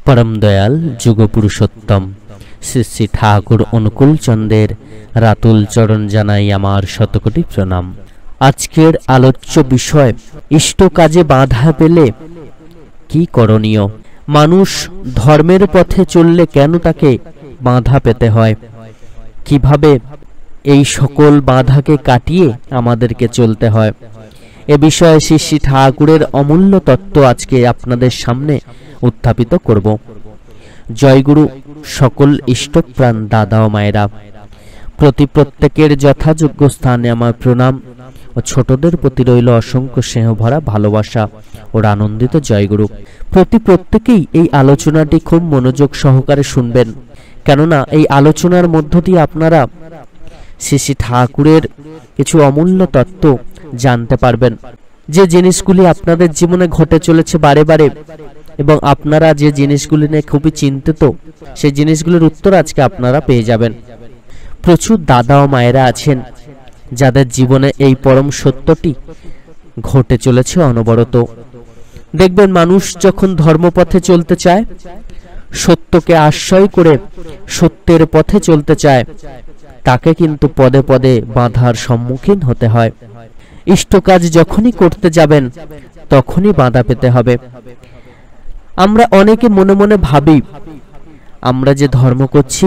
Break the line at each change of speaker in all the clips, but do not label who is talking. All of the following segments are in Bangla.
परम दयाल जुग पुरुषोत्तम श्री श्री ठाकुर अनुकूल चंद्रेर रातुल चरण जानाई आमार शतकोटी प्रणाम। आजकेर आलोच्य विषय इष्ट काजे बाधा पेले की करणीय। मानुष धर्मेर पथे चलले केन ताके बाधा पेते हय, किभाबे এই সকল বাধাকে কাটিয়ে আমাদেরকে চলতে হয়, এ বিষয়ে শ্রী শ্রী ঠাকুরের অমূল্য তত্ত্ব আজকে আপনাদের সামনে উত্থাপিত করব। জয়গুরু সকল ইষ্টপ্রাণ দাদা ও মায়েরা, প্রত্যেকের যথাযোগ্য স্থানে আমার প্রণাম ও ছোটদের প্রতি রইল অসংখ্য স্নেহ ভরা ভালোবাসা ও আনন্দিত জয়গুরু। প্রত্যেকেই এই আলোচনাটি খুব মনোযোগ সহকারে শুনবেন, কেননা এই আলোচনার মধ্য দিয়ে আপনারা শ্রী শ্রী ঠাকুরের কিছু অমূল্য তত্ত্ব জানতে পারবেন, যে জিনিসগুলি আপনাদের জীবনে ঘটে চলেছে বারে বারে এবং আপনারা যে জিনিসগুলি নিয়ে খুবই চিন্তিত, সেই জিনিসগুলির উত্তর আজকে আপনারা পেয়ে যাবেন। প্রচুর দাদা ও মায়েরা আছেন যাদের জীবনে এই পরম সত্যটি ঘটে চলেছে অনবরত। দেখবেন মানুষ যখন ধর্মপথে চলতে চায়, সত্যকে আশ্রয় করে সত্যের পথে চলতে চায়, তাকে কিন্তু পদে পদে বাধার সম্মুখীন হতে হয়। ইষ্ট কাজ যখনই করতে যাবেন তখনই বাধা পেতে হবে। আমরা অনেকে মনে মনে ভাবি, আমরা যে ধর্ম করছি,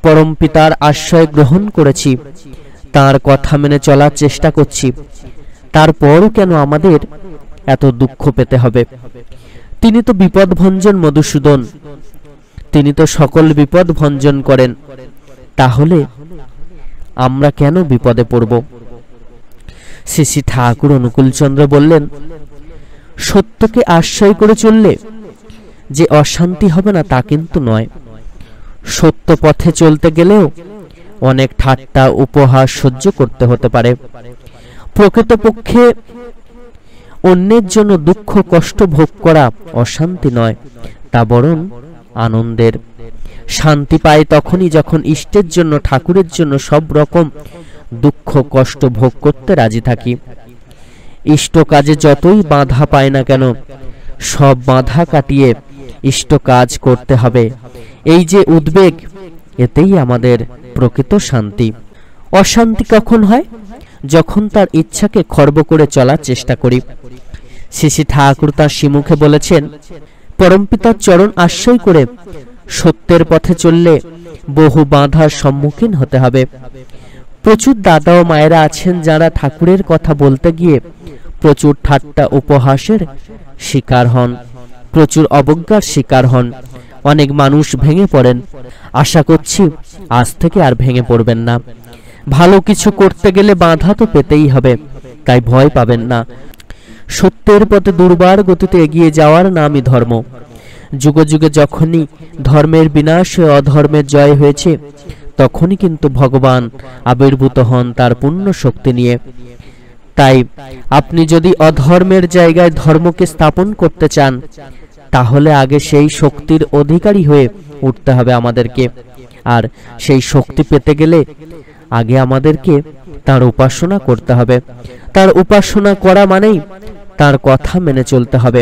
পরম পিতার আশ্রয় গ্রহণ করেছি, তার কথা মেনে চলার চেষ্টা করছি, তারপরও কেন আমাদের এত দুঃখ পেতে হবে? তিনি তো বিপদ ভঞ্জন মধুসূদন, তিনি তো সকল বিপদ ভঞ্জন করেন, তাহলে আমরা কেন বিপদে পড়ব? শ্রী শ্রী ঠাকুর অনুকূলচন্দ্র বললেন, সত্যকে আশ্রয় করে চললে যে অশান্তি হবে না তা কিন্তু নয়। সত্য পথে চলতে গেলেও অনেক ঠাট্টা উপহাস সহ্য করতে হতে পারে। প্রকৃতপক্ষে অন্যের জন্য দুঃখ কষ্ট ভোগ করা অশান্তি নয়, তা বরং আনন্দের। শান্তি পায় তখনই যখন ইষ্টের জন্য, ঠাকুরের জন্য সব রকম দুঃখ কষ্ট ভোগ করতে রাজি থাকি। ইষ্ট কাজে যতই বাধা পায় না কেন, সব বাধা কাটিয়ে ইষ্ট কাজ করতে হবে। এই যে উদ্বেগ, এতেই আমাদের প্রকৃত শান্তি। অশান্তি কখন হয়? যখন তার ইচ্ছাকে খর্ব করে চলার চেষ্টা করি। শ্রী শ্রী ঠাকুর তার শ্রীমুখে বলেছেন, পরমপিতার চরণ আশ্রয় করে সত্যের পথে চললে বহু বাধার সম্মুখীন হতে হবে। প্রচুর দাদা ও মায়েরা আছেন যারা ঠাকুরের কথা বলতে গিয়ে প্রচুর ঠাট্টা উপহাসের শিকার হন, প্রচুর অবজ্ঞার শিকার হন। অনেক মানুষ ভেঙে পড়েন। আশা করছি আজ থেকে আর ভেঙে পড়বেন না। ভালো কিছু করতে গেলে বাধা তো পেতেই হবে, তাই ভয় পাবেন না। সত্যের পথে দুর্বার গতিতে এগিয়ে যাওয়ার নামই ধর্ম। যুগে যুগে যখনই ধর্মের বিনাশ ও অধর্মের জয় হয়েছে, তখনই কিন্তু ভগবান আবির্ভূত হন তার পূর্ণ শক্তি নিয়ে। তাই আপনি যদি অধর্মের জায়গায় ধর্মকে স্থাপন করতে চান, তাহলে আগে সেই শক্তির অধিকারী হয়ে উঠতে হবে আমাদেরকে। আর সেই শক্তি পেতে গেলে আগে আমাদেরকে তার উপাসনা করতে হবে। তার উপাসনা করা মানেই তার কথা মেনে চলতে হবে,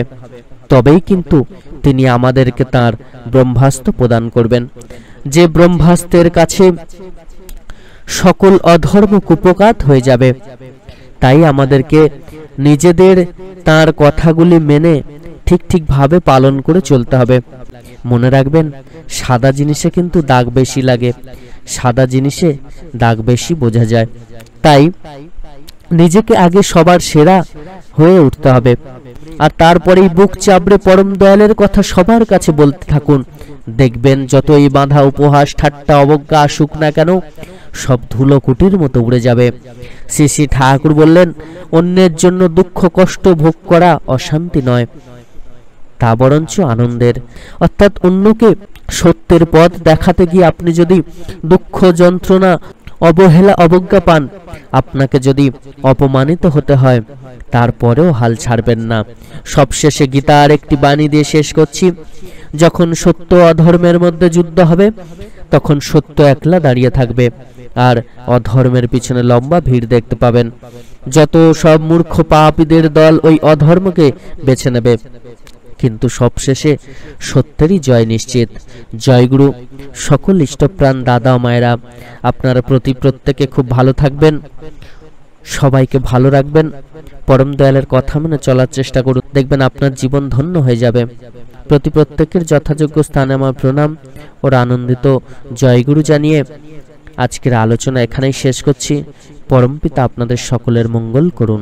তবেই কিন্তু তিনি আমাদেরকে তার ব্রহ্মাস্ত্র প্রদান করবেন। যে ব্রহ্মাস্ত্রের কাছে সকল অধর্ম কুপকাত হয়ে যাবে। তাই আমাদেরকে নিজেদের তার কথাগুলি মেনে ঠিকভাবে পালন করে চলতে হবে। মনে রাখবেন, সাদা জিনিসে কিন্তু দাগ বেশি লাগে, সাদা জিনিসে দাগ বেশি বোঝা যায়। তাই নিজেকে আগে সবার সেরা হয়ে উঠতে হবে, আর তারপরেই বুক চাপড়ে পরম দয়ালের কথা সবার কাছে বলতে থাকুন। দেখবেন যতই বাধা উপহাস ঠাট্টা অবজ্ঞা আসুক না কেন, সব ধুলো কুটির মতো উড়ে যাবে। শ্রী শ্রী ঠাকুর বললেন, অন্যের জন্য দুঃখ কষ্ট ভোগ করা অশান্তি নয়, তা বরঞ্চ আনন্দের। অর্থাৎ অন্যকে সত্যের পথ দেখাতে গিয়ে আপনি যদি দুঃখ যন্ত্রণা অবহেলা অবজ্ঞা পান, আপনাকে যদি অপমানিত হতে হয়, তারপরেও হাল ছাড়বেন না। সবশেষে গীতার একটি বাণী দিয়ে শেষ করছি, যখন সত্য অধর্মের মধ্যে যুদ্ধ হবে, তখন সত্য একলা দাঁড়িয়ে থাকবে, আর অধর্মের পিছনে লম্বা ভিড় দেখতে পাবেন। যত সব মূর্খ পাপীদের দল ওই অধর্মকে বেছে নেবে, কিন্তু সবশেষে সত্যেরই জয় নিশ্চিত। জয়গুরু। সকল ইষ্টপ্রাণ দাদা ও মায়েরা আপনারা প্রত্যেকে খুব ভালো থাকবেন, সবাইকে ভালো রাখবেন, পরম দয়ালের কথা মেনে চলার চেষ্টা করুন, দেখবেন আপনার জীবন ধন্য হয়ে যাবে। প্রত্যেকের যথাযোগ্য স্থানে আমার প্রণাম ও আনন্দিত জয়গুরু জানিয়ে আজকের আলোচনা এখানেই শেষ করছি। পরমপিতা আপনাদের সকলের মঙ্গল করুন।